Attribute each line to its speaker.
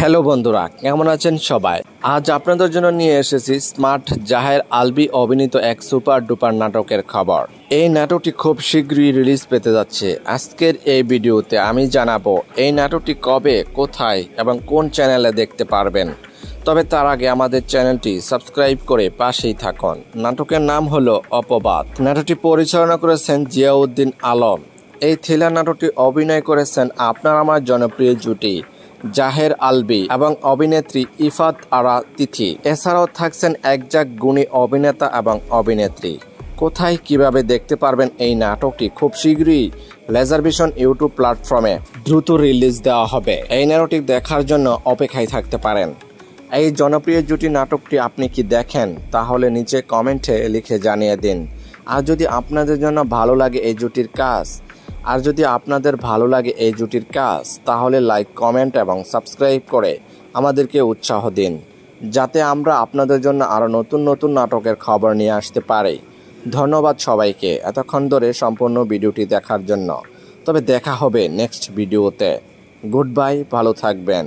Speaker 1: Hello বন্ধুরা, কেমন আছেন সবাই? আজ আপনাদের জন্য নিয়ে এসেছি স্মার্ট জাহের আলভী অভিনীত এক সুপার ডুপার নাটকের খবর। এই নাটকটি খুব শীঘ্রই রিলিজ পেতে যাচ্ছে। আজকের এই ভিডিওতে আমি জানাবো এই নাটকটি কবে, কোথায় এবং কোন চ্যানেলে দেখতে পারবেন। তবে তার আগে আমাদের চ্যানেলটি সাবস্ক্রাইব করে পাশেই থাকুন। নাটকের নাম হলো অপবাদ। নাটকটি পরিচালনা করেছেন জিয়াউদ্দিন আলম। এই থ্রিলার নাটকটি অভিনয় করেছেন আপনার আমার জনপ্রিয় জুটি জাহের আলভী এবং অভিনেত্রী ইফাত আরা তিথি। এছাড়াও থাকছেন একজাক গুণী অভিনেতা এবং অভিনেত্রী। কোথায় কিভাবে দেখতে পারবেন এই নাটকটি? খুব শীঘ্রই লেজার ভিশন ইউটিউব প্ল্যাটফর্মে দ্রুত রিলিজ দেওয়া হবে। এই নাটকটি দেখার জন্য অপেক্ষায় থাকতে পারেন। এই জনপ্রিয় জুটি নাটকটি আপনি কি দেখেন? তাহলে নিচে কমেন্টে লিখে জানিয়ে দিন। আর যদি আপনাদের জন্য ভালো লাগে এই জুটির কাজ তাহলে লাইক, কমেন্ট এবং সাবস্ক্রাইব করে আমাদেরকে উৎসাহ দিন, যাতে আমরা আপনাদের জন্য আরও নতুন নতুন নাটকের খবর নিয়ে আসতে পারি। ধন্যবাদ সবাইকে এতক্ষণ ধরে সম্পূর্ণ ভিডিওটি দেখার জন্য। তবে দেখা হবে নেক্সট ভিডিওতে। গুড বাই, ভালো থাকবেন।